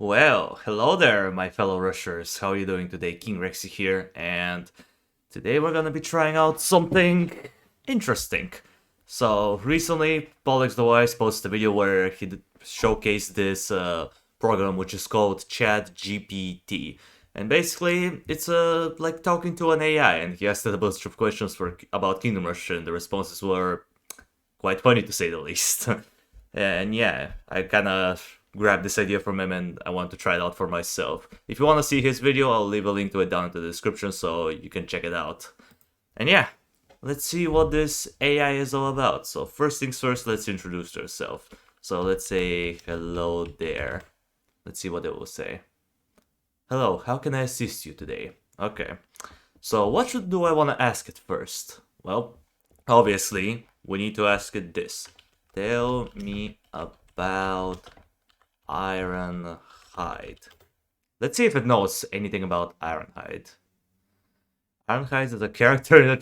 Well, hello there, my fellow rushers. How are you doing today? King Rexy here, and today we're gonna be trying out something interesting. So, recently, Pollux the Wise posted a video where he showcased this program which is called ChatGPT. And basically, it's like talking to an AI, and he asked it a bunch of questions about Kingdom Rush, and the responses were quite funny to say the least. And yeah, I kind of grabbed this idea from him and I want to try it out for myself. If you want to see his video, I'll leave a link to it down in the description so you can check it out. And yeah, let's see what this AI is all about. So first things first, let's introduce yourself. So let's say hello there. Let's see what it will say. Hello, how can I assist you today? Okay. So do I want to ask it first? Well, obviously, we need to ask it this. Tell me about Ironhide. Let's see if it knows anything about Ironhide. Ironhide is a character in a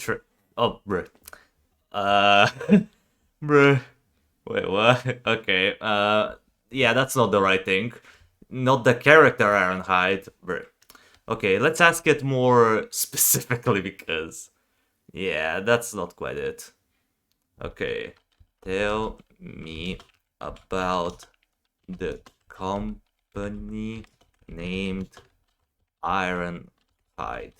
Oh, bruh. Uh, bruh. Wait, what? Okay, yeah, that's not the right thing. Not the character Ironhide, bruh. Okay, let's ask it more specifically because... Yeah, that's not quite it. Okay, tell me about the company named Ironhide.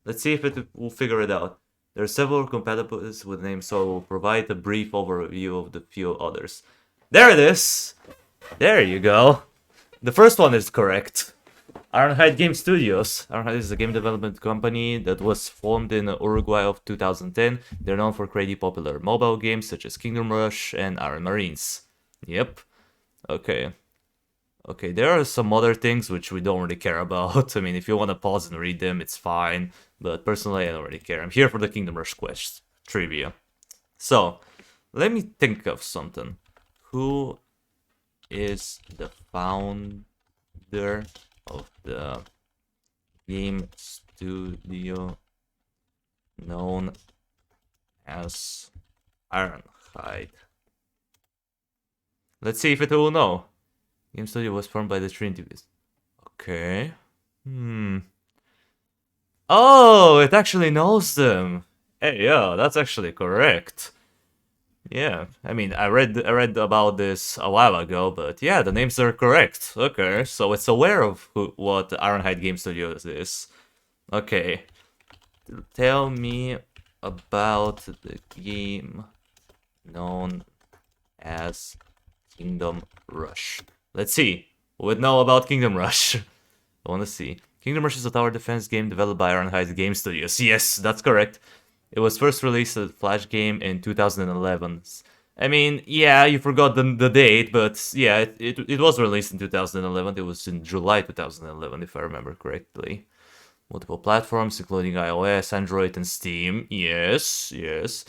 Let's see if it will figure it out. There are several compatibilities with names, so I will provide a brief overview of the few others. There it is! There you go. The first one is correct. Ironhide Game Studios. Ironhide is a game development company that was formed in Uruguay of 2010. They're known for creating popular mobile games such as Kingdom Rush and Iron Marines. Yep. Okay. Okay, there are some other things which we don't really care about. I mean, if you want to pause and read them, it's fine. But personally, I don't really care. I'm here for the Kingdom Rush quest trivia. So, let me think of something. Who is the founder of the game studio known as Ironhide? Let's see if it will know. Game studio was formed by the Trinity. Okay. Oh, it actually knows them. Hey, yeah, that's actually correct. Yeah, I mean, I read about this a while ago, but yeah, the names are correct. Okay, so it's aware of what Ironhide Game Studios is. Okay, tell me about the game known as Kingdom Rush. Let's see. Who would know about Kingdom Rush? I want to see. Kingdom Rush is a tower defense game developed by Ironhide Game Studios. Yes, that's correct. It was first released as a Flash game in 2011. I mean, yeah, you forgot the date, but yeah, it was released in 2011. It was in July 2011, if I remember correctly. Multiple platforms, including iOS, Android, and Steam. Yes, yes.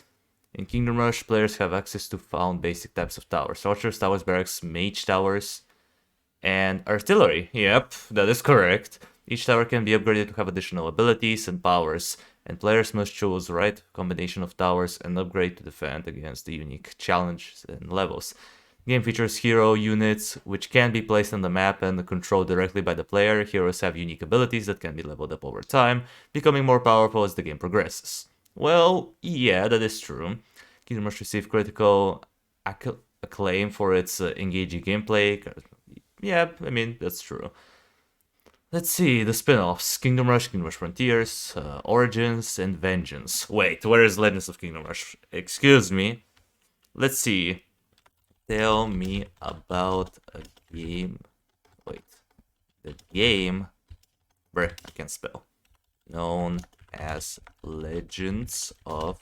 In Kingdom Rush, players have access to found basic types of towers. Archers, towers, barracks, mage towers, and artillery. Yep, that is correct. Each tower can be upgraded to have additional abilities and powers, and players must choose the right combination of towers and upgrade to defend against the unique challenges and levels. The game features hero units, which can be placed on the map and controlled directly by the player. Heroes have unique abilities that can be leveled up over time, becoming more powerful as the game progresses. Well, yeah, that is true. Kingdom Rush received critical acclaim for its engaging gameplay. Yeah, I mean, that's true. Let's see, the spin-offs. Kingdom Rush Frontiers, Origins, and Vengeance. Wait, where is Legends of Kingdom Rush? Excuse me. Let's see. Tell me about a game... Wait. The game... Bruh, I can't spell. Known as Legends of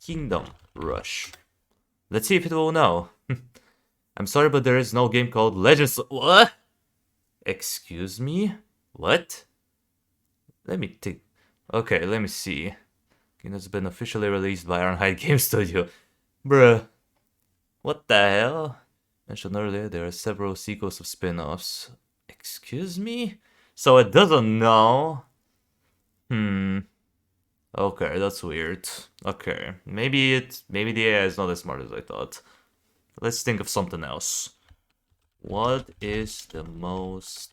Kingdom Rush. Let's see if it will know. I'm sorry, but there is no game called Legends... What? Excuse me? What? Let me think. Okay, let me see. Game has been officially released by Ironhide Game Studio. Bruh. What the hell? Mentioned earlier, there are several sequels of spin-offs. Excuse me? So it doesn't know? Okay, that's weird. Okay, maybe the AI is not as smart as I thought. Let's think of something else. What is the most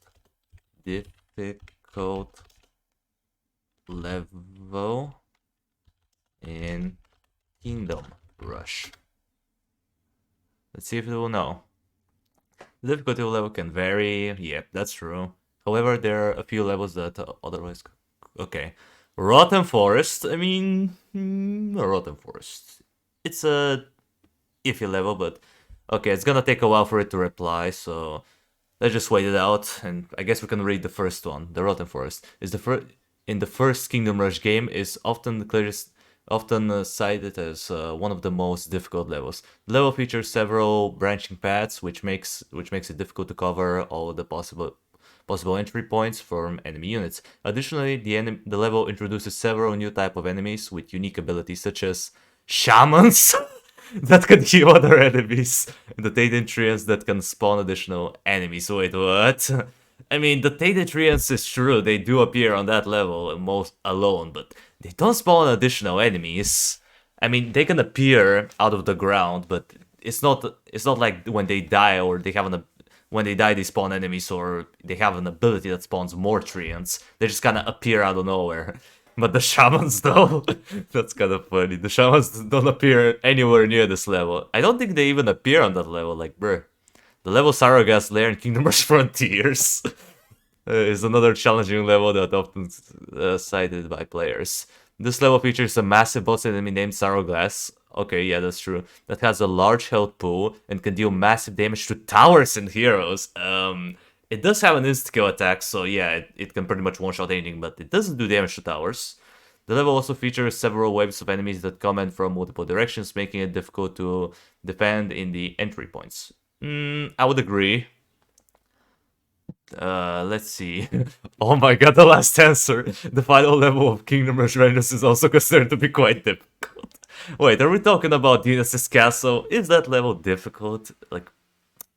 difficult level in Kingdom Rush? Let's see if it will know. The difficulty level can vary. Yep, that's true. However, there are a few levels that otherwise... Okay. Rotten Forest. I mean... Rotten Forest. It's a iffy level, but... Okay, it's gonna take a while for it to reply, so... Let's just wait it out, and I guess we can read the first one. The Rotten Forest is in the first Kingdom Rush game is often cited as one of the most difficult levels. The level features several branching paths, which makes it difficult to cover all the possible entry points from enemy units. Additionally, the level introduces several new type of enemies with unique abilities, such as shamans that can heal other enemies, and the Tainted Treants that can spawn additional enemies. Wait, what? I mean, the Tainted Treants is true, they do appear on that level most alone, but they don't spawn additional enemies. I mean, they can appear out of the ground, but it's not like when they die or when they die they spawn enemies or they have an ability that spawns more treants. They just kind of appear out of nowhere. But the shamans though, that's kind of funny. The shamans don't appear anywhere near this level. I don't think they even appear on that level, like bruh. The level Saraga's Lair in Kingdom Rush Frontiers is another challenging level that often cited by players. This level features a massive boss enemy named Saroglass. Okay, yeah, that's true. That has a large health pool and can deal massive damage to towers and heroes. It does have an insta-kill attack, so yeah, it can pretty much one-shot anything, but it doesn't do damage to towers. The level also features several waves of enemies that come in from multiple directions, making it difficult to defend in the entry points. I would agree. Let's see. Oh my god, the last answer. The final level of Kingdom Rush Vengeance is also considered to be quite difficult. Wait, are we talking about Dinas' Castle? Is that level difficult? Like,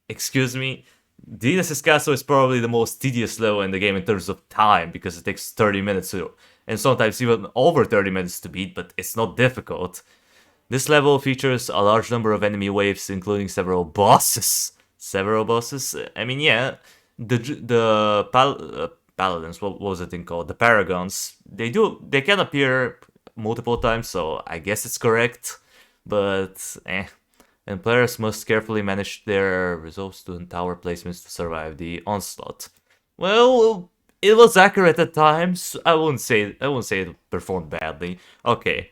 excuse me? Dinas' Castle is probably the most tedious level in the game in terms of time, because it takes 30 minutes to, and sometimes even over 30 minutes to beat, but it's not difficult. This level features a large number of enemy waves, including several bosses. I mean, yeah, paladins. What was it thing called? The paragons. They can appear multiple times, so I guess it's correct. But and players must carefully manage their resolves to tower placements to survive the onslaught. Well, it was accurate at times. I wouldn't say it performed badly. Okay.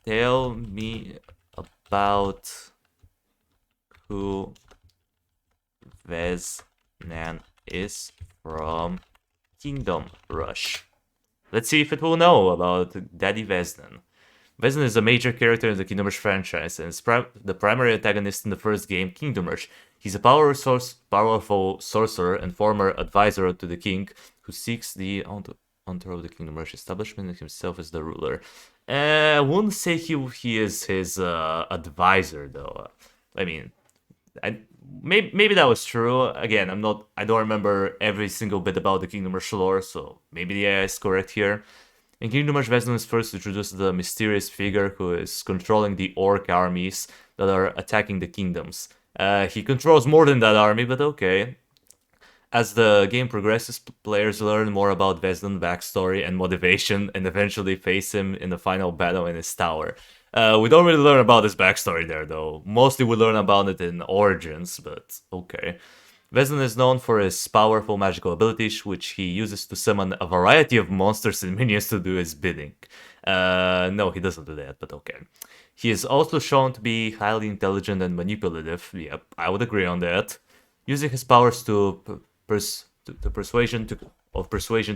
Tell me about who Veznan is from Kingdom Rush. Let's see if it will know about Daddy Veznan. Veznan is a major character in the Kingdom Rush franchise and is the primary antagonist in the first game, Kingdom Rush. He's a powerful sorcerer and former advisor to the king who seeks the honor of the Kingdom Rush establishment and himself as the ruler. I wouldn't say he is his advisor though. I mean, maybe that was true. Again, I don't remember every single bit about the Kingdom Rush lore, so maybe the AI is correct here. In Kingdom Rush, Veznan is first introduced to the mysterious figure who is controlling the orc armies that are attacking the kingdoms. He controls more than that army, but okay. As the game progresses, players learn more about Vezdan's backstory and motivation, and eventually face him in the final battle in his tower. We don't really learn about his backstory there, though. Mostly we learn about it in Origins, but okay. Vezdan is known for his powerful magical abilities, which he uses to summon a variety of monsters and minions to do his bidding. No, he doesn't do that, but okay. He is also shown to be highly intelligent and manipulative. Yep, I would agree on that. Using his powers to persuasion to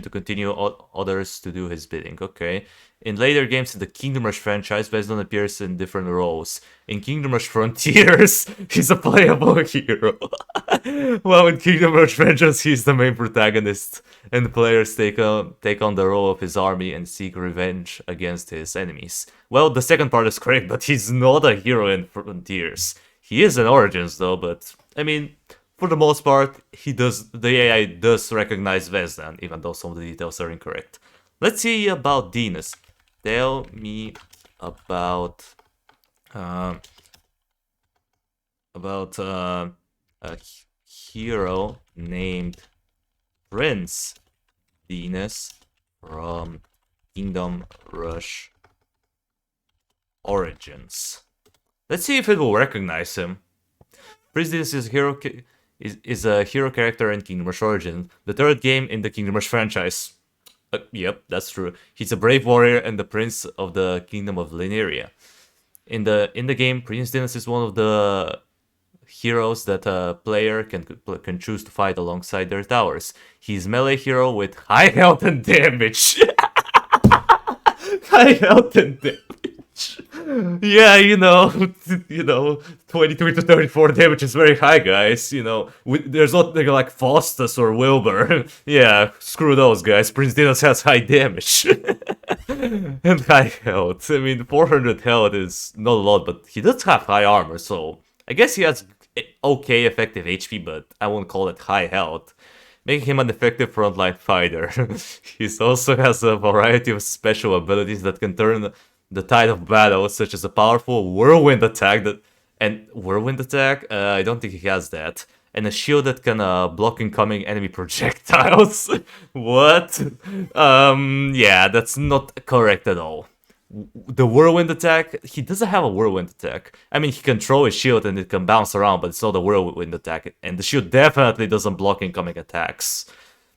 continue others to do his bidding. Okay. In later games in the Kingdom Rush franchise, Vezdan appears in different roles. In Kingdom Rush Frontiers, he's a playable hero. While in Kingdom Rush Vengeance, he's the main protagonist, and players take on the role of his army and seek revenge against his enemies. Well, the second part is correct, but he's not a hero in Frontiers. He is in Origins though, but I mean, for the most part, the AI does recognize Vezdan, even though some of the details are incorrect. Let's see about Dinas. Tell me about hero named Prince Dinas from Kingdom Rush Origins. Let's see if it will recognize him. Prince Dinas is a hero character in Kingdom Rush Origins, the third game in the Kingdom Rush franchise. Yep, that's true. He's a brave warrior and the prince of the Kingdom of Lineria. In the game, Prince Dinas is one of the heroes that a player can choose to fight alongside their towers. He's melee hero with high health and damage. High health and damage. Yeah, 23 to 34 damage is very high, guys. There's nothing like Faustus or Wilbur. Yeah, screw those guys. Prince Dinas has high damage. And high health. I mean, 400 health is not a lot, but he does have high armor, so I guess he has okay effective HP, but I won't call it high health, making him an effective frontline fighter. He also has a variety of special abilities that can turn the tide of battle, such as a powerful whirlwind attack I don't think he has that. And a shield that can block incoming enemy projectiles. What? Yeah, that's not correct at all. The whirlwind attack, he doesn't have a whirlwind attack. I mean, he can throw a shield and it can bounce around, but it's not a whirlwind attack. And the shield definitely doesn't block incoming attacks.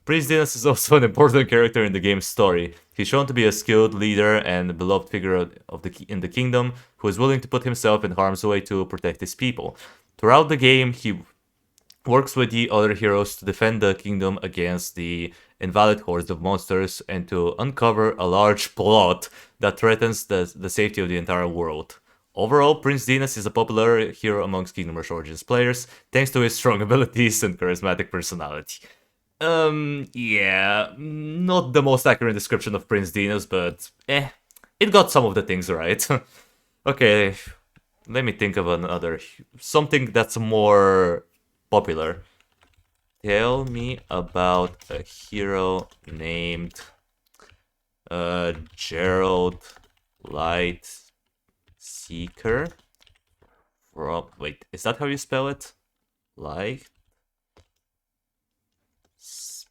Prince Dinas is also an important character in the game's story. He's shown to be a skilled leader and beloved figure in the kingdom who is willing to put himself in harm's way to protect his people. Throughout the game, he works with the other heroes to defend the kingdom against the invalid hordes of monsters and to uncover a large plot that threatens the safety of the entire world. Overall, Prince Dinas is a popular hero amongst Kingdom Rush Origins players, thanks to his strong abilities and charismatic personality. Yeah, not the most accurate description of Prince Dinas, but it got some of the things right. Okay, let me think of something that's more popular. Tell me about a hero named Gerald Lightseeker. Wait, is that how you spell it?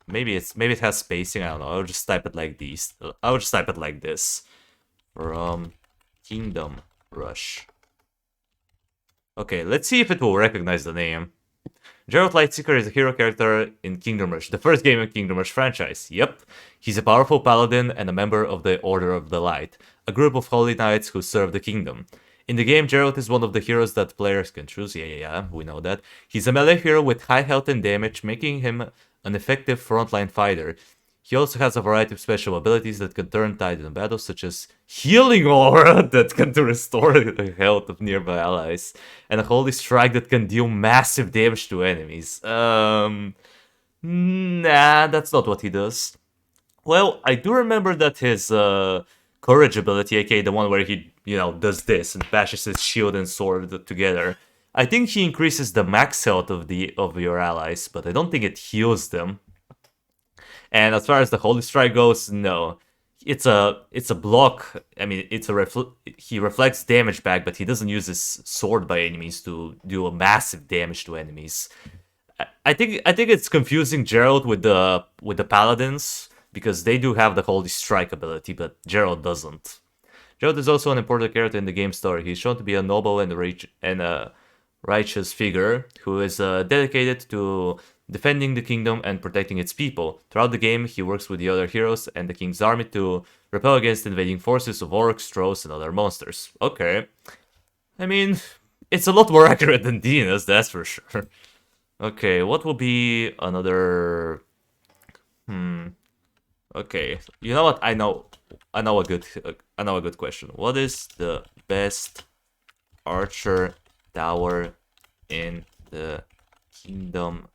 Maybe it has spacing. I don't know. I'll just type it like this. I'll just type it like this. From Kingdom Rush. Okay, let's see if it will recognize the name. Gerald Lightseeker is a hero character in Kingdom Rush, the first game in Kingdom Rush franchise. Yep, he's a powerful paladin and a member of the Order of the Light, a group of holy knights who serve the kingdom. In the game, Gerald is one of the heroes that players can choose. Yeah, we know that. He's a melee hero with high health and damage, making him an effective frontline fighter. He also has a variety of special abilities that can turn tide in battle, such as Healing Aura that can restore the health of nearby allies, and a Holy Strike that can deal massive damage to enemies. Nah, that's not what he does. Well, I do remember that his Courage ability, aka the one where he, does this and bashes his shield and sword together, I think he increases the max health of your allies, but I don't think it heals them. And as far as the Holy Strike goes, no. It's a block. I mean, he reflects damage back, but he doesn't use his sword by any means to do a massive damage to enemies. I think it's confusing Gerald with the paladins, because they do have the Holy Strike ability, but Gerald doesn't. Gerald is also an important character in the game story. He's shown to be a noble and a righteous figure who is dedicated to defending the kingdom and protecting its people. Throughout the game, he works with the other heroes and the king's army to repel against invading forces of orcs, trolls, and other monsters. Okay. I mean, it's a lot more accurate than Dinas, that's for sure. Okay, what will be another... Okay, you know what? I know a good question. What is the best archer tower in the Kingdom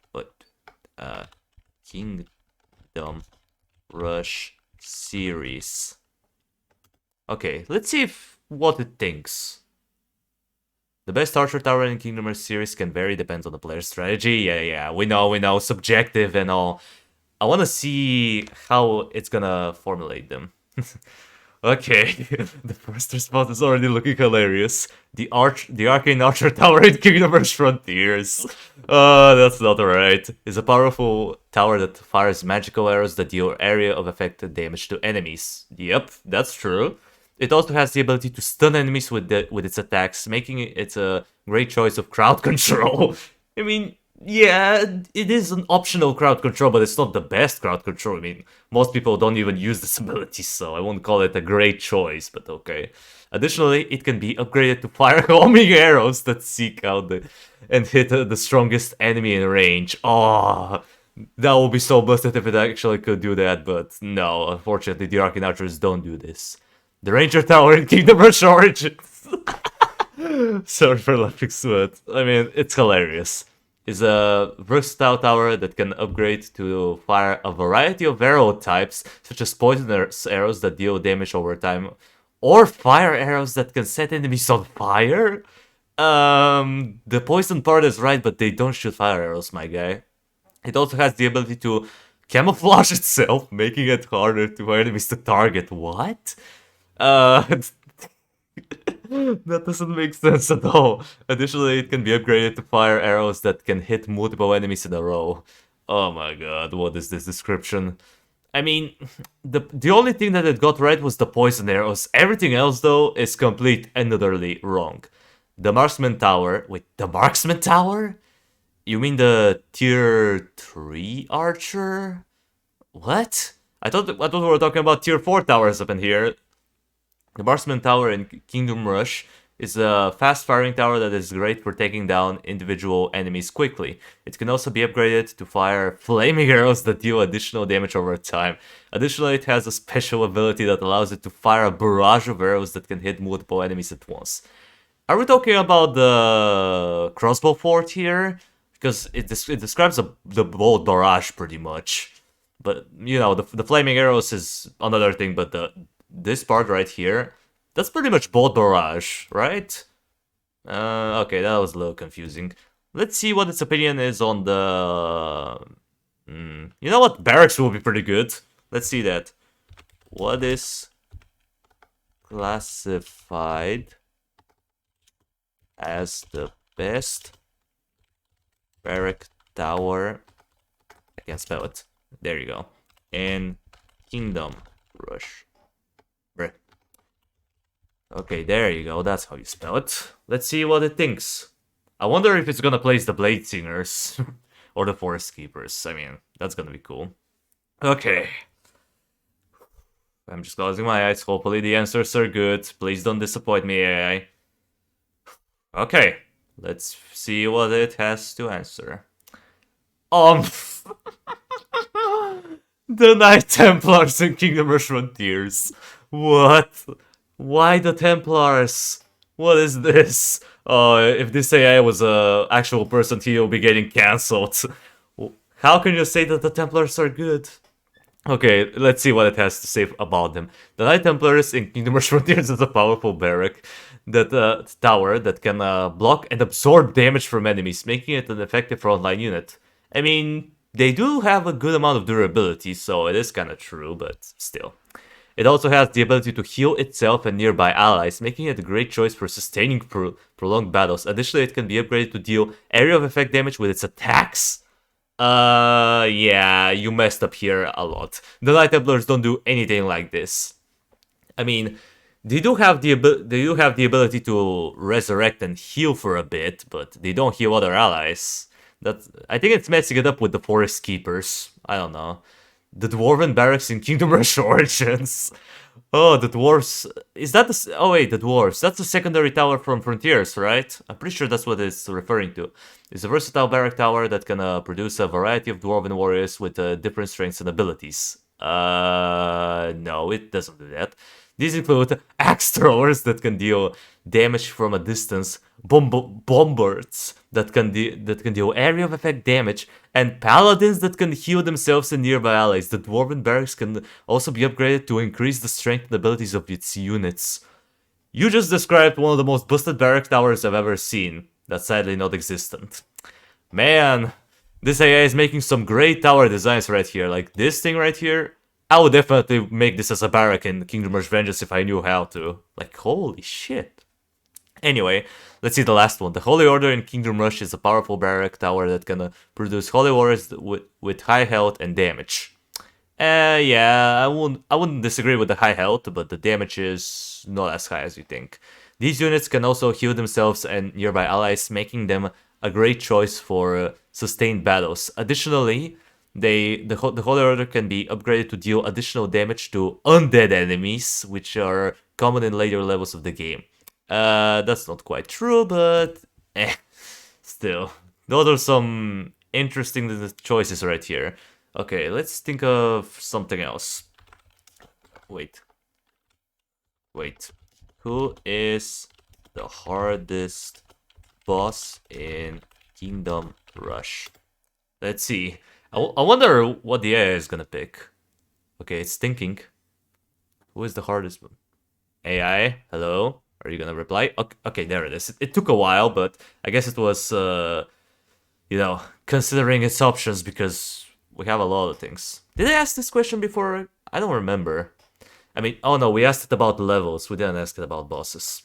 Rush series? Okay, let's see what it thinks. The best archer tower in Kingdom Rush series can vary, depends on the player's strategy. Yeah, we know, subjective and all. I want to see how it's gonna formulate them. Okay, the first response is already looking hilarious. The Arcane Archer Tower in Kingdom Hearts Frontiers. That's not right. It's a powerful tower that fires magical arrows that deal area of effect damage to enemies. Yep, that's true. It also has the ability to stun enemies with its attacks, making it a great choice of crowd control. I mean, yeah, it is an optional crowd control, but it's not the best crowd control. I mean, most people don't even use this ability, so I won't call it a great choice, but okay. Additionally, it can be upgraded to fire homing arrows that seek out and hit the strongest enemy in range. Oh, that would be so busted if it actually could do that, but no, unfortunately, the Arcane Archers don't do this. The Ranger Tower in Kingdom Rush Origins. Sorry for laughing, Sweat. I mean, it's hilarious. Is a versatile tower that can upgrade to fire a variety of arrow types, such as poisonous arrows that deal damage over time, or fire arrows that can set enemies on fire. The poison part is right, but they don't shoot fire arrows, my guy. It also has the ability to camouflage itself, making it harder for enemies to target. What? That doesn't make sense at all. Additionally, it can be upgraded to fire arrows that can hit multiple enemies in a row. Oh my god, what is this description? I mean, the only thing that it got right was the poison arrows. Everything else, though, is complete and utterly wrong. The Marksman Tower... Wait, the Marksman Tower? You mean the Tier 3 Archer? What? I thought we were talking about Tier 4 towers up in here. The Marksman Tower in Kingdom Rush is a fast-firing tower that is great for taking down individual enemies quickly. It can also be upgraded to fire flaming arrows that deal additional damage over time. Additionally, it has a special ability that allows it to fire a barrage of arrows that can hit multiple enemies at once. Are we talking about the crossbow fort here? Because it describes the bolt barrage pretty much. But, you know, the flaming arrows is another thing, but this part right here, that's pretty much bolt barrage, right? Okay, that was a little confusing. Let's see what its opinion is on the... You know what? Barracks will be pretty good. Let's see that. What is classified as the best barrack tower? I can't spell it. There you go. In Kingdom Rush. Okay, there you go. That's how you spell it. Let's see what it thinks. I wonder if it's gonna place the Blade Singers or the Forest Keepers. I mean, that's gonna be cool. Okay. I'm just closing my eyes. Hopefully the answers are good. Please don't disappoint me, AI. Okay. Let's see what it has to answer. The Knight Templars in Kingdom Rush Frontiers. What? Why the Templars? What is this? If this AI was a actual person, he'll be getting cancelled. How can you say that the Templars are good? Okay, let's see what it has to say about them. The Knight Templars in Kingdom Rush Frontiers is a powerful barrack tower that can block and absorb damage from enemies, making it an effective frontline unit. I mean, they do have a good amount of durability, so it is kind of true, but still. It also has the ability to heal itself and nearby allies, making it a great choice for sustaining prolonged battles. Additionally, it can be upgraded to deal area of effect damage with its attacks. Yeah, you messed up here a lot. The Knight Templars don't do anything like this. I mean, they do have the ability to resurrect and heal for a bit, but they don't heal other allies. I think it's messing it up with the Forest Keepers. I don't know. The Dwarven Barracks in Kingdom Rush Origins. Oh, the Dwarves. Is that the... Oh wait, the Dwarves. That's the secondary tower from Frontiers, right? I'm pretty sure that's what it's referring to. It's a versatile barrack tower that can produce a variety of Dwarven warriors with different strengths and abilities. No, it doesn't do that. These include axe throwers that can deal damage from a distance, bombards that can deal area of effect damage, and paladins that can heal themselves and nearby allies. The Dwarven Barracks can also be upgraded to increase the strength and abilities of its units. You just described one of the most busted barrack towers I've ever seen. That's sadly not existent. Man, this AI is making some great tower designs right here. Like this thing right here, I would definitely make this as a barrack in Kingdom Rush Vengeance if I knew how to. Like, holy shit. Anyway, let's see the last one. The Holy Order in Kingdom Rush is a powerful barrack tower that can produce Holy Warriors with high health and damage. Yeah, I wouldn't disagree with the high health, but the damage is not as high as you think. These units can also heal themselves and nearby allies, making them a great choice for sustained battles. Additionally, the Holy Order can be upgraded to deal additional damage to undead enemies, which are common in later levels of the game. That's not quite true, but still, those are some interesting choices right here. Okay, let's think of something else. Wait. Who is the hardest boss in Kingdom Rush? Let's see. I wonder what the AI is gonna pick. Okay, it's thinking. Who is the hardest one? AI, hello? Are you gonna reply? Okay, there it is. It took a while, but I guess it was, considering its options because we have a lot of things. Did I ask this question before? I don't remember. I mean, oh no, we asked it about levels. We didn't ask it about bosses.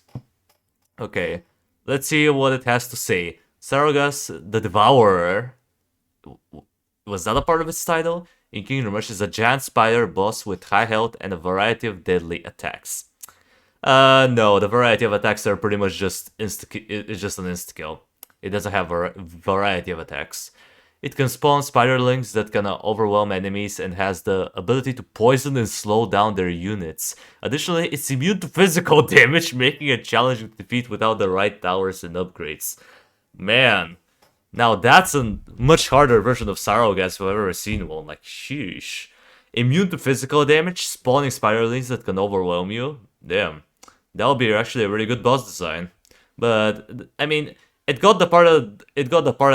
Okay, let's see what it has to say. Sarogas the Devourer. Was that a part of its title? In Kingdom Rush is a giant spider boss with high health and a variety of deadly attacks. No, the variety of attacks are pretty much just it's just an insta-kill. It doesn't have a variety of attacks. It can spawn spiderlings that can overwhelm enemies and has the ability to poison and slow down their units. Additionally, it's immune to physical damage, making it challenging to defeat without the right towers and upgrades. Man, now that's a much harder version of Sarogas I've ever seen one. Like, sheesh. Immune to physical damage, spawning spiderlings that can overwhelm you. Damn, that would be actually a really good boss design. But I mean, it got the part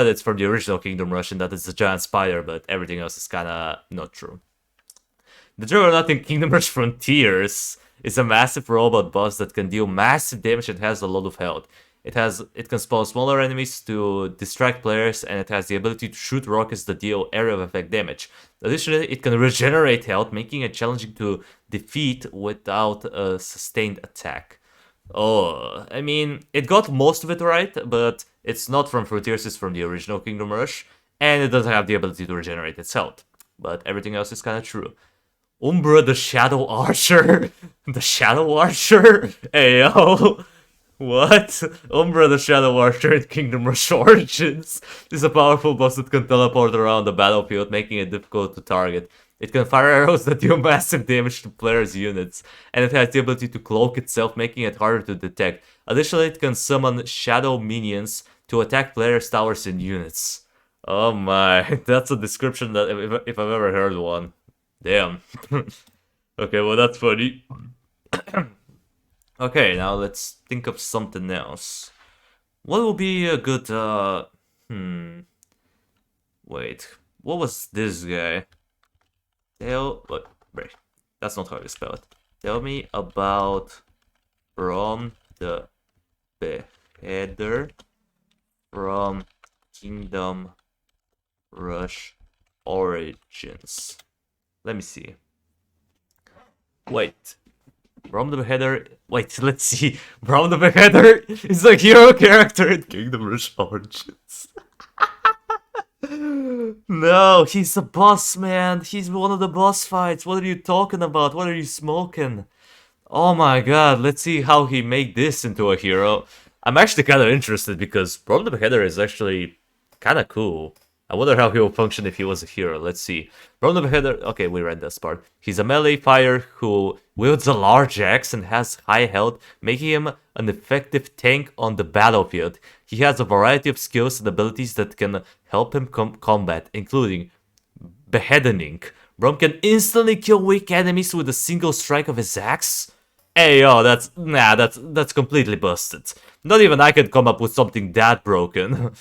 that's from the original Kingdom Rush, and that it's a giant spider, but everything else is kind of not true. The Juggernaut in Kingdom Rush Frontiers is a massive robot boss that can deal massive damage and has a lot of health. It can spawn smaller enemies to distract players, and it has the ability to shoot rockets that deal area of effect damage. Additionally, it can regenerate health, making it challenging to defeat without a sustained attack. Oh, I mean, it got most of it right, but it's not from Frontiers, it's from the original Kingdom Rush, and it doesn't have the ability to regenerate its health. But everything else is kind of true. Umbra the Shadow Archer? The Shadow Archer? Ayo! What? Umbra the Shadow Archer in Kingdom Rush Origins is a powerful boss that can teleport around the battlefield, making it difficult to target. It can fire arrows that deal massive damage to players' units, and it has the ability to cloak itself, making it harder to detect. Additionally, it can summon shadow minions to attack players' towers and units. Oh my, that's a description that if I've ever heard one. Damn. Okay, well that's funny. Okay, now let's think of something else. What will be a good, Wait, what was this guy? Wait, that's not how you spell it. Tell me about Brom the Beheader from Kingdom Rush Origins. Let me see. Wait. Brom the Beheader. Wait, let's see. Brom the Beheader is a hero character in Kingdom Rush Origins. No, he's a boss, man. He's one of the boss fights. What are you talking about? What are you smoking? Oh my god, let's see how he made this into a hero. I'm actually kind of interested because Brom the Beheader is actually kind of cool. I wonder how he will function if he was a hero. Let's see. Brom the Beheader. Okay, we read this part. He's a melee fighter who wields a large axe and has high health, making him an effective tank on the battlefield. He has a variety of skills and abilities that can help him combat, including beheading. Brom can instantly kill weak enemies with a single strike of his axe. Hey yo, that's completely busted. Not even I could come up with something that broken.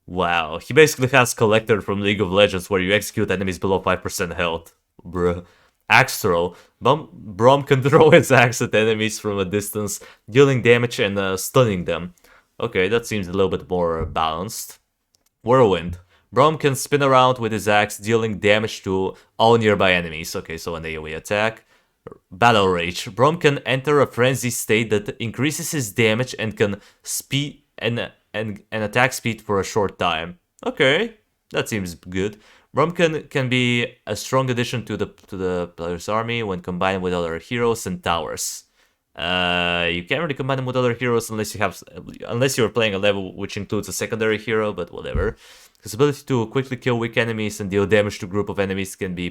Wow, he basically has Collector from League of Legends where you execute enemies below 5% health. Bruh. Axe throw. Brom can throw his axe at enemies from a distance, dealing damage and stunning them. Okay, that seems a little bit more balanced. Whirlwind. Braum can spin around with his axe, dealing damage to all nearby enemies. Okay, so an AoE attack. Battle Rage. Braum can enter a frenzy state that increases his damage and can speed and attack speed for a short time. Okay, that seems good. Braum can be a strong addition to the player's army when combined with other heroes and towers. You can't really combine them with other heroes unless you're playing a level which includes a secondary hero, but whatever. His ability to quickly kill weak enemies and deal damage to a group of enemies can be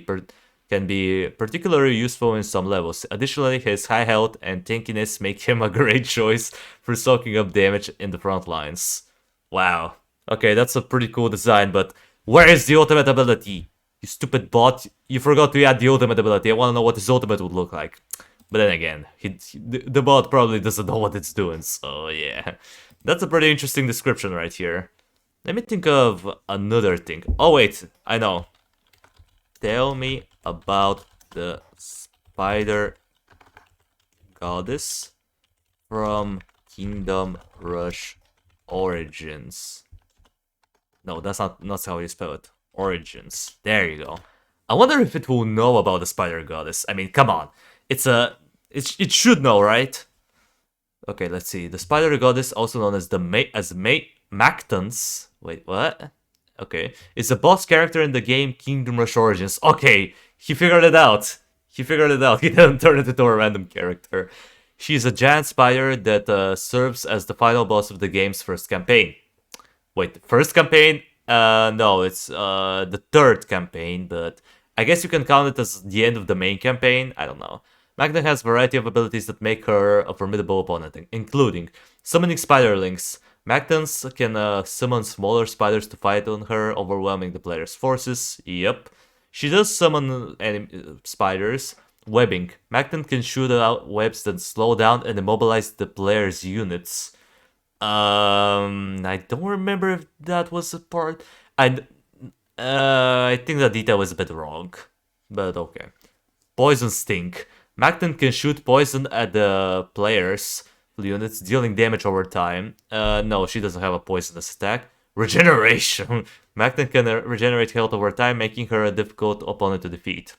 particularly useful in some levels. Additionally, his high health and tankiness make him a great choice for soaking up damage in the front lines. Wow. Okay, that's a pretty cool design, but where is the ultimate ability? You stupid bot, you forgot to add the ultimate ability. I want to know what his ultimate would look like. But then again, the bot probably doesn't know what it's doing, so yeah. That's a pretty interesting description right here. Let me think of another thing. Oh wait, I know. Tell me about the Spider Goddess from Kingdom Rush Origins. No, that's not how you spell it. Origins. There you go. I wonder if it will know about the Spider Goddess. I mean, come on. It should know, right? Okay, let's see. The Spider Goddess, also known as Mactons. Wait, what? Okay, is a boss character in the game Kingdom Rush Origins. Okay, he figured it out. He didn't turn it into a random character. She's a giant spider that serves as the final boss of the game's first campaign. Wait, the first campaign? No, it's the third campaign, but I guess you can count it as the end of the main campaign. I don't know. Magna has a variety of abilities that make her a formidable opponent, including summoning spiderlings. Mactons can summon smaller spiders to fight on her, overwhelming the player's forces. Yep. She does summon spiders. Webbing. Macton can shoot out webs that slow down and immobilize the player's units. I don't remember if that was a part. I think the detail was a bit wrong, but okay. Poison Stink. Macton can shoot poison at the player's units, dealing damage over time. No, she doesn't have a poisonous attack. Regeneration. Macton can regenerate health over time, making her a difficult opponent to defeat.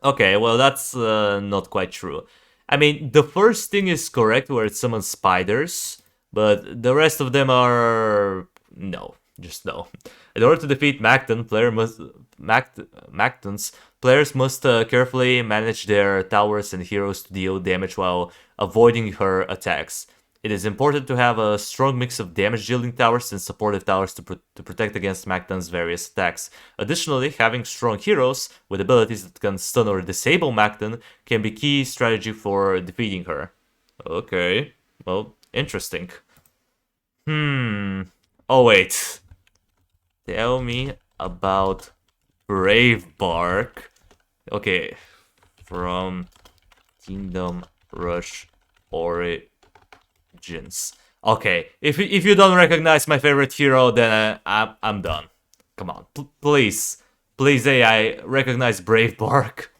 Okay, well that's not quite true. I mean, the first thing is correct where it summons spiders, but the rest of them are no, just no. In order to defeat Macton, Mactons, players must carefully manage their towers and heroes to deal damage while avoiding her attacks. It is important to have a strong mix of damage-dealing towers and supportive towers to protect against Macton's various attacks. Additionally, having strong heroes with abilities that can stun or disable Macton can be key strategy for defeating her. Okay, well, interesting. Oh wait. Tell me about Brave Bark. Okay, from Kingdom Rush Origins. Okay, if you don't recognize my favorite hero, then I'm done. Come on, please AI, recognize Brave Bark.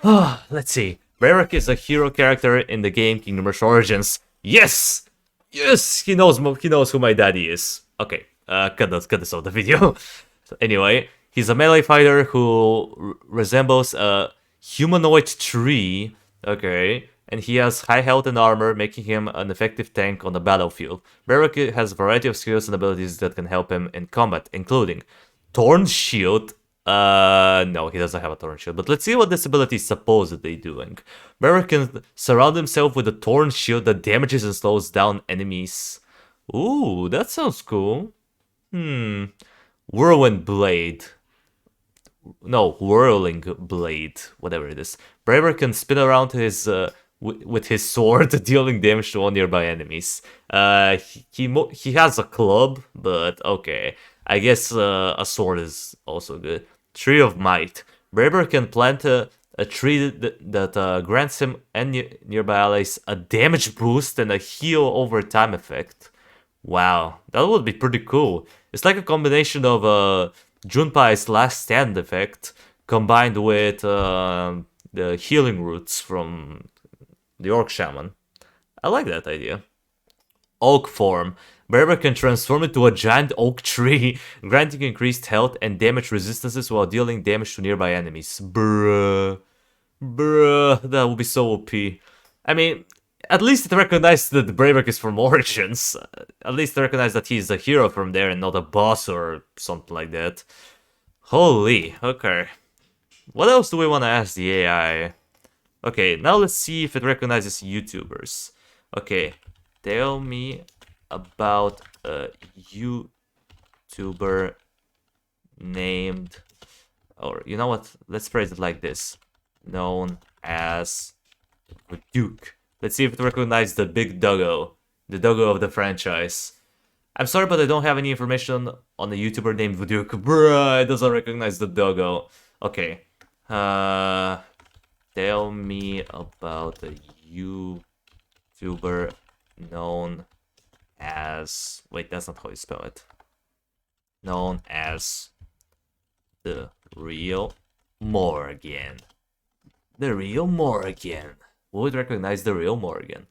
Let's see. Brave Bark is a hero character in the game Kingdom Rush Origins. Yes, he knows who my daddy is. Okay, cut this out of the video. So anyway, he's a melee fighter who resembles a humanoid tree. Okay. And he has high health and armor, making him an effective tank on the battlefield. Barrack has a variety of skills and abilities that can help him in combat, including Thorn Shield. No, he doesn't have a Thorn Shield, but let's see what this ability is supposedly doing. Barrack can surround himself with a Thorn Shield that damages and slows down enemies. Ooh, that sounds cool. Whirlwind Blade. No, Whirling Blade, whatever it is. Braver can spin around with his sword, dealing damage to all nearby enemies. He has a club, but okay. I guess a sword is also good. Tree of Might. Braver can plant a tree that grants him and nearby allies a damage boost and a heal over time effect. Wow, that would be pretty cool. It's like a combination of Junpei's Last Stand effect combined with the healing roots from the Orc Shaman. I like that idea. Oak form. Berber can transform into a giant oak tree, granting increased health and damage resistances while dealing damage to nearby enemies. Bruh. Bruh, that would be so OP. I mean, at least it recognized that Brayback is from Origins. At least it recognized that he's a hero from there and not a boss or something like that. Holy, okay. What else do we want to ask the AI? Okay, now let's see if it recognizes YouTubers. Okay, tell me about a YouTuber named... Or, you know what? Let's phrase it like this. Known as Duke. Let's see if it recognizes the big doggo. The doggo of the franchise. I'm sorry, but I don't have any information on a YouTuber named Duke. Bruh, it doesn't recognize the doggo. Okay. Tell me about a YouTuber known as... Wait, that's not how you spell it. Known as the Real Morgan. The Real Morgan. Would recognize the Real Morgan.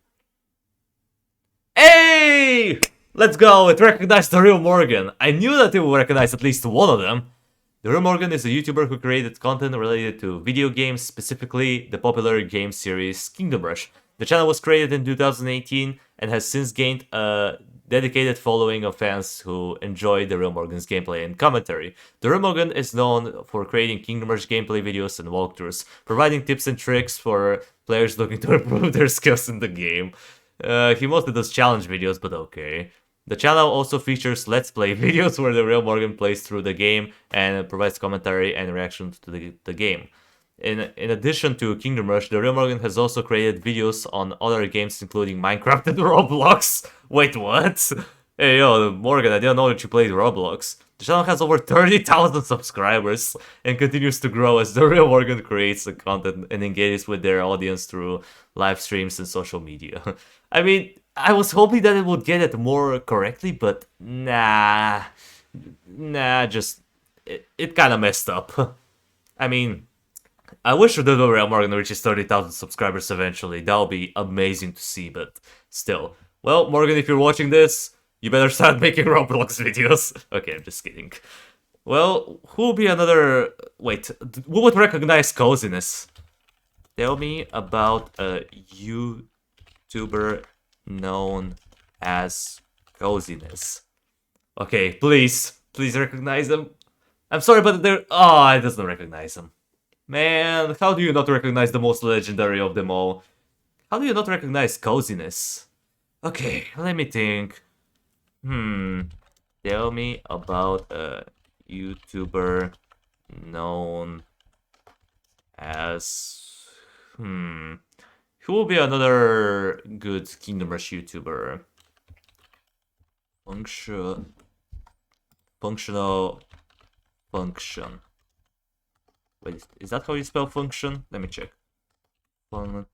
Hey! Let's go! It recognized the Real Morgan. I knew that it would recognize at least one of them. The Real Morgan is a YouTuber who created content related to video games, specifically the popular game series Kingdom Rush. The channel was created in 2018 and has since gained a dedicated following of fans who enjoy the Real Morgan's gameplay and commentary. The Real Morgan is known for creating Kingdom Rush gameplay videos and walkthroughs, providing tips and tricks for players looking to improve their skills in the game. He mostly does challenge videos, but okay. The channel also features Let's Play videos where the Real Morgan plays through the game and provides commentary and reactions to the game. In addition to Kingdom Rush, the Real Morgan has also created videos on other games including Minecraft and Roblox. Wait, what? Hey yo, Morgan, I didn't know that you played Roblox. The channel has over 30,000 subscribers and continues to grow as the Real Morgan creates the content and engages with their audience through live streams and social media. I mean, I was hoping that it would get it more correctly, but nah, just it kind of messed up. I mean, I wish the Real Morgan reaches 30,000 subscribers eventually. That would be amazing to see, but still. Well, Morgan, if you're watching this, you better start making Roblox videos. Okay, I'm just kidding. Well, who will be another... Wait, who would recognize coziness? Tell me about a YouTuber known as coziness. Okay, please recognize them. I'm sorry, but they're... Oh, it doesn't recognize them. Man, how do you not recognize the most legendary of them all? How do you not recognize coziness? Okay, let me think. Tell me about a YouTuber known as... Who will be another good Kingdom Rush YouTuber? Functional function. Wait, is that how you spell function? Let me check. Function.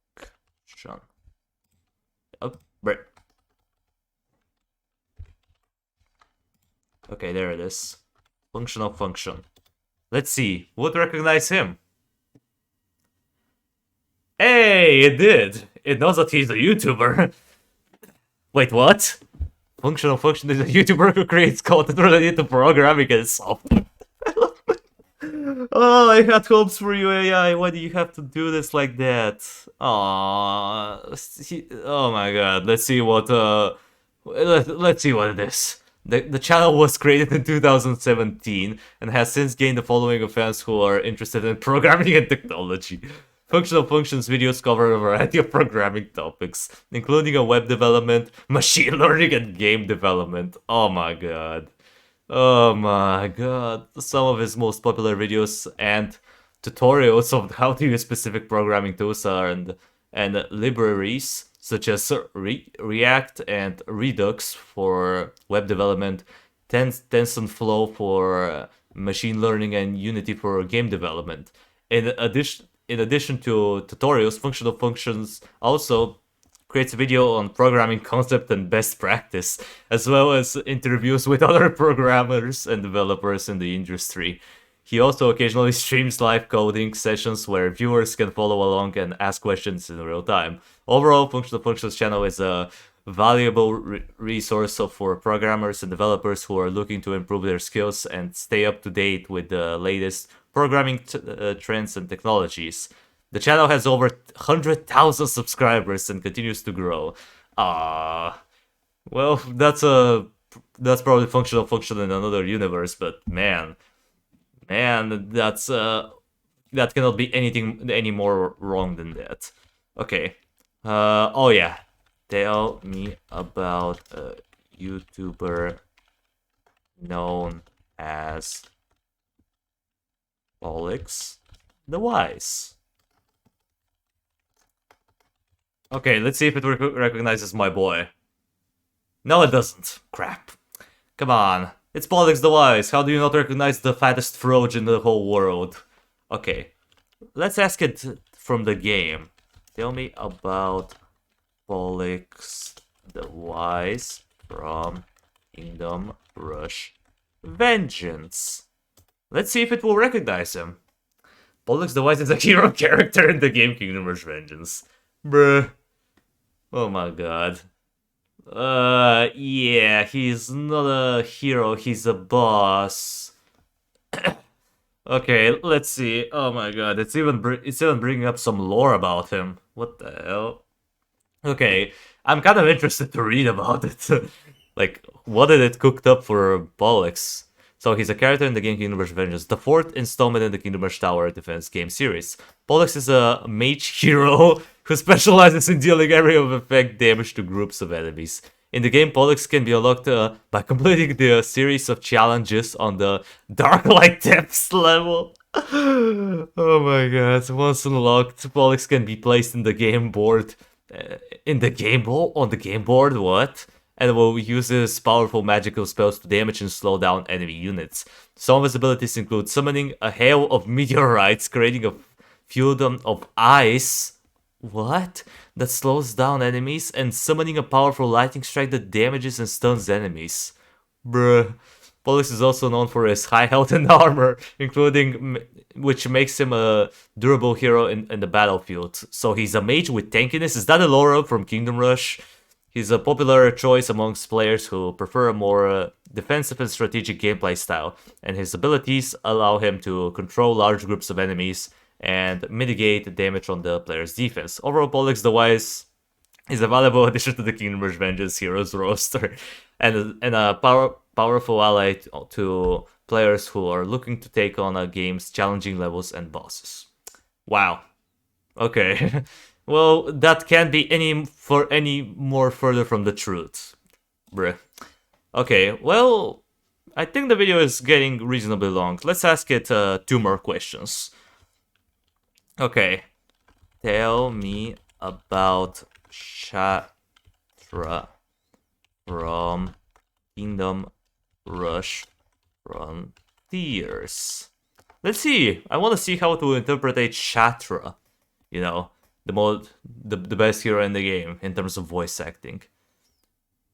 Oh, right. Okay, there it is. Functional function. Let's see. Would recognize him. Hey, it did. It knows that he's a YouTuber. Wait, what? Functional function is a YouTuber who creates content related to programming and software. Oh, I had hopes for you, AI. Why do you have to do this like that? Aww. Oh my god. Let's see what let's see what it is. The channel was created in 2017 and has since gained a following of fans who are interested in programming and technology. Functional Functions videos cover a variety of programming topics, including web development, machine learning, and game development. Oh my god. Oh my god. Some of his most popular videos and tutorials of how to use specific programming tools and libraries such as React and Redux for web development, TensorFlow for machine learning, and Unity for game development. In addition to tutorials, Functional Functions also creates a video on programming concept and best practice, as well as interviews with other programmers and developers in the industry. He also occasionally streams live coding sessions where viewers can follow along and ask questions in real time. Overall, Functional Functions channel is a valuable resource for programmers and developers who are looking to improve their skills and stay up to date with the latest programming trends and technologies. The channel has over 100,000 subscribers and continues to grow. Well, that's probably function in another universe, but man, that's that cannot be anything any more wrong than that. Okay. Oh yeah. Tell me about a YouTuber known as Pollux the Wise. Okay, let's see if it recognizes my boy. No, it doesn't. Crap. Come on. It's Pollux the Wise. How do you not recognize the fattest Froge in the whole world? Okay. Let's ask it from the game. Tell me about Pollux the Wise from Kingdom Rush Vengeance. Let's see if it will recognize him. Pollux the Wise is a hero character in the game Kingdom Rush Vengeance. Bruh. Oh my god. Yeah, he's not a hero, he's a boss. Okay, let's see. Oh my god, it's even bringing up some lore about him. What the hell? Okay, I'm kind of interested to read about it. Like, what did it cooked up for Pollux? So he's a character in the game Kingdom Rush Vengeance, the fourth installment in the Kingdom Rush Tower Defense game series. Pollux is a mage hero who specializes in dealing area of effect damage to groups of enemies. In the game, Pollux can be unlocked by completing the series of challenges on the Dark Light Depths level. Oh my god, once unlocked, Pollux can be placed in the game board. On the game board, what? And will use his powerful magical spells to damage and slow down enemy units. Some of his abilities include summoning a hail of meteorites, creating a feudum of ice. What? That slows down enemies, and summoning a powerful lightning strike that damages and stuns enemies. Bruh. Pollux is also known for his high health and armor, which makes him a durable hero in the battlefield. So he's a mage with tankiness. Is that a lore up from Kingdom Rush? He's a popular choice amongst players who prefer a more defensive and strategic gameplay style, and his abilities allow him to control large groups of enemies and mitigate the damage on the player's defense. Overall, Pollux the Wise is a valuable addition to the Kingdom Rush Vengeance heroes roster, and a powerful ally to players who are looking to take on a game's challenging levels and bosses. Wow. Okay. Well, that can't be any more further from the truth. Bruh. Okay, well, I think the video is getting reasonably long. Let's ask it 2 more questions. Okay. Tell me about Shatra from Kingdom Rush Frontiers. Let's see. I want to see how to interpret Shatra. You know, the best hero in the game in terms of voice acting.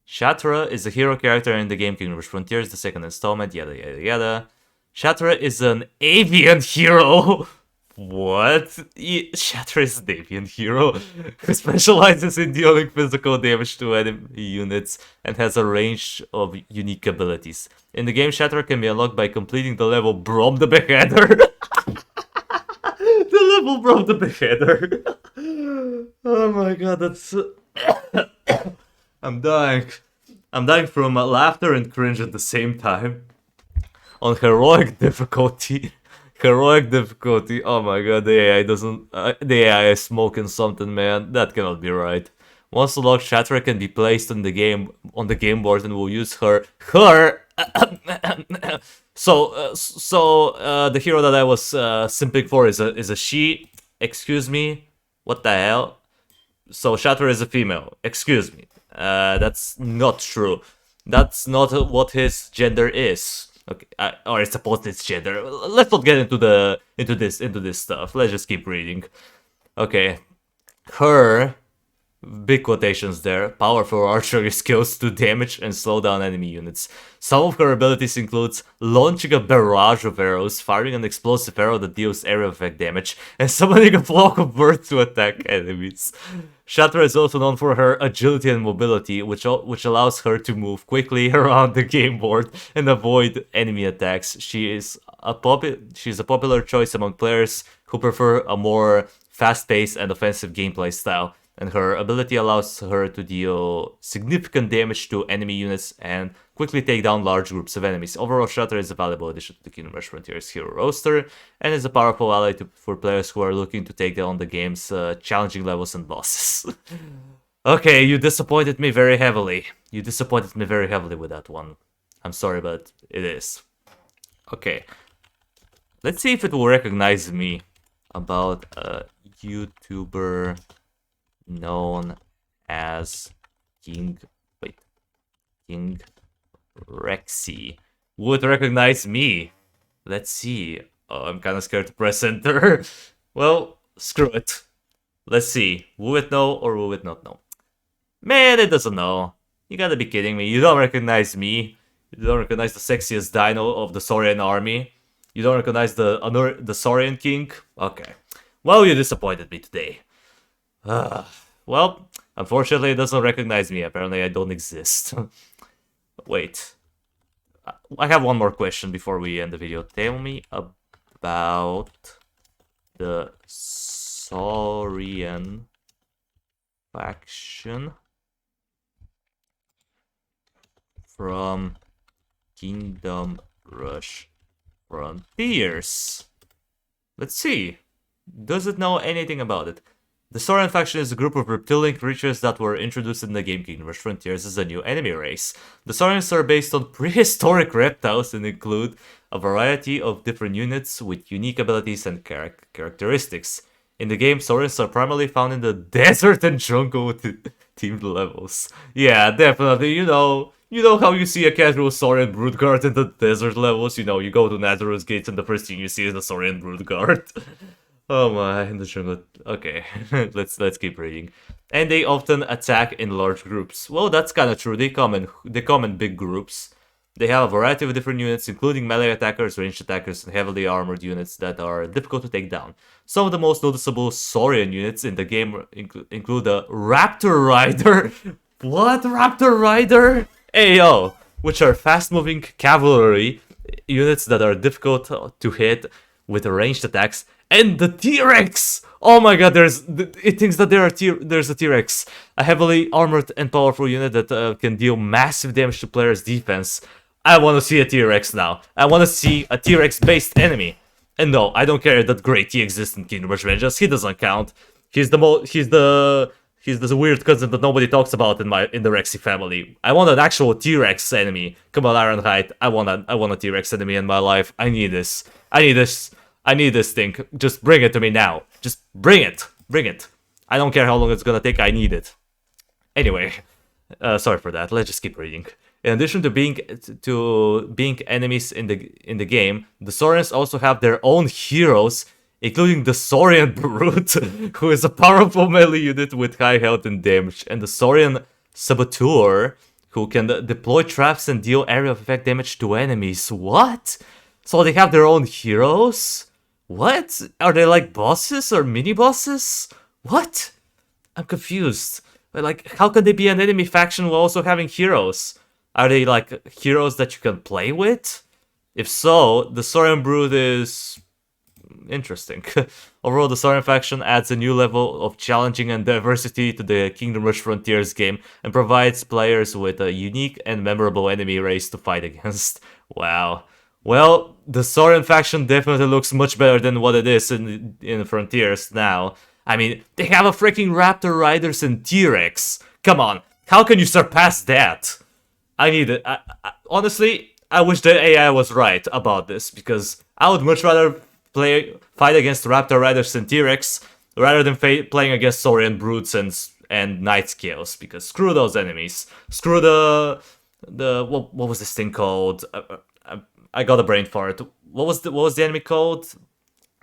Shatra is a hero character in the game Kingdom Rush Frontiers, the second installment, yada yada yada. Shatra is an avian hero. What? Shatra is an avian hero who specializes in dealing physical damage to enemy units and has a range of unique abilities. In the game, Shatra can be unlocked by completing the level Brom the Beheader. The level Brom the Beheader. Oh my god, that's... I'm dying. I'm dying from laughter and cringe at the same time. On heroic difficulty. Heroic difficulty. Oh my god, the AI doesn't... the AI is smoking something, man. That cannot be right. Once unlocked, Shatra can be placed on the game board and will use her... So the hero that I was simping for is a she. Excuse me. What the hell? So Shatra is a female. Excuse me. That's not true. That's not what his gender is. Okay, or it's supposed it's gender. Let's not get into this stuff. Let's just keep reading. Okay, her big quotations there, powerful archery skills to damage and slow down enemy units. Some of her abilities includes launching a barrage of arrows, firing an explosive arrow that deals area effect damage, and summoning a flock of birds to attack enemies. Shatter is also known for her agility and mobility, which allows her to move quickly around the game board and avoid enemy attacks. She's a popular choice among players who prefer a more fast-paced and offensive gameplay style, and her ability allows her to deal significant damage to enemy units and quickly take down large groups of enemies. Overall, Shatter is a valuable addition to the Kingdom Rush Frontiers hero roster, and is a powerful ally for players who are looking to take down the game's challenging levels and bosses. Okay, you disappointed me very heavily. You disappointed me very heavily with that one. I'm sorry, but it is. Okay. Let's see if it will recognize me about a YouTuber known as King Rexy. Would recognize me. Let's see. Oh, I'm kind of scared to press enter. Well, screw it. Let's see. Will it know or will it not know? Man, it doesn't know. You gotta be kidding me. You don't recognize me. You don't recognize the sexiest dino of the Saurian army. You don't recognize the Saurian king? Okay. Well, you disappointed me today. Well, unfortunately, it doesn't recognize me. Apparently, I don't exist. Wait. I have one more question before we end the video. Tell me about the Saurian faction from Kingdom Rush Frontiers. Let's see. Does it know anything about it? The Saurian faction is a group of reptilian creatures that were introduced in the game Kingdom Rush Frontiers as a new enemy race. The Saurians are based on prehistoric reptiles and include a variety of different units with unique abilities and characteristics. In the game, Saurians are primarily found in the desert and jungle with themed levels. Yeah, definitely, you know how you see a casual Saurian Brood Guard in the desert levels? You know, you go to Nazarus Gates and the first thing you see is the Saurian Brood Guard. Oh my, in the jungle. Okay, let's keep reading. And they often attack in large groups. Well, that's kind of true. They come in big groups. They have a variety of different units, including melee attackers, ranged attackers, and heavily armored units that are difficult to take down. Some of the most noticeable Saurian units in the game include the Raptor Rider. What? Raptor Rider? Ayo! Which are fast-moving cavalry units that are difficult to hit with ranged attacks. And the T-Rex! Oh my god, it thinks that there's a T-Rex. A heavily armored and powerful unit that can deal massive damage to players' defense. I want to see a T-Rex now. I want to see a T-Rex-based enemy. And no, I don't care that Great T exists in Kingdom Rush Vengeance. He doesn't count. He's the weird cousin that nobody talks about in the Rexy family. I want an actual T-Rex enemy. Come on, Ironhide. I want a T-Rex enemy in my life. I need this. I need this thing. Just bring it to me now. Just bring it. Bring it. I don't care how long it's gonna take. I need it. Anyway, sorry for that. Let's just keep reading. In addition to being enemies in the game, the Saurians also have their own heroes, including the Saurian Brute, who is a powerful melee unit with high health and damage, and the Saurian Saboteur, who can deploy traps and deal area of effect damage to enemies. What? So they have their own heroes? What? Are they like bosses or mini-bosses? What? I'm confused. Like, how can they be an enemy faction while also having heroes? Are they like heroes that you can play with? If so, the Saurian Brood is interesting. Overall, the Saurian faction adds a new level of challenging and diversity to the Kingdom Rush Frontiers game and provides players with a unique and memorable enemy race to fight against. Wow. Well, the Saurian faction definitely looks much better than what it is in Frontiers now. I mean, they have a freaking Raptor Riders and T-Rex. Come on, how can you surpass that? I need it. Honestly, I wish the AI was right about this, because I would much rather fight against Raptor Riders and T-Rex rather than playing against Saurian Brutes and Night Scales, because screw those enemies. Screw the what was this thing called? I got a brain fart. What was the enemy called?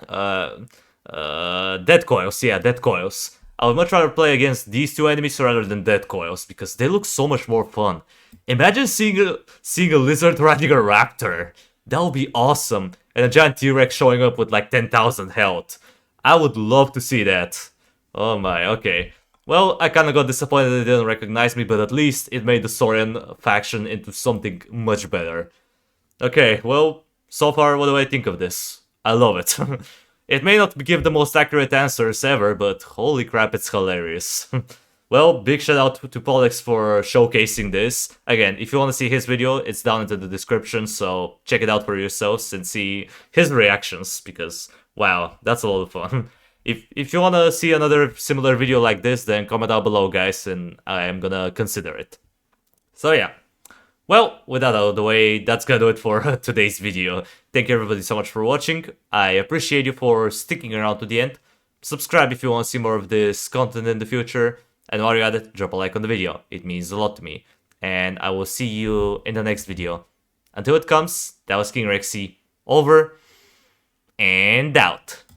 Dead Coils. Yeah, Dead Coils. I would much rather play against these two enemies rather than Dead Coils, because they look so much more fun. Imagine seeing a lizard riding a raptor. That would be awesome. And a giant T-Rex showing up with like 10,000 health. I would love to see that. Oh my, okay. Well, I kinda got disappointed they didn't recognize me, but at least it made the Saurian faction into something much better. Okay, well, so far, what do I think of this? I love it. It may not give the most accurate answers ever, but holy crap, it's hilarious. Well, big shout out to Pollux for showcasing this. Again, if you want to see his video, it's down into the description, so check it out for yourselves and see his reactions, because, wow, that's a lot of fun. If you want to see another similar video like this, then comment down below, guys, and I am gonna consider it. So yeah. Well, with that out of the way, that's gonna do it for today's video. Thank you everybody so much for watching. I appreciate you for sticking around to the end. Subscribe if you want to see more of this content in the future. And while you're at it, drop a like on the video. It means a lot to me. And I will see you in the next video. Until it comes, that was King Rexy. Over and out.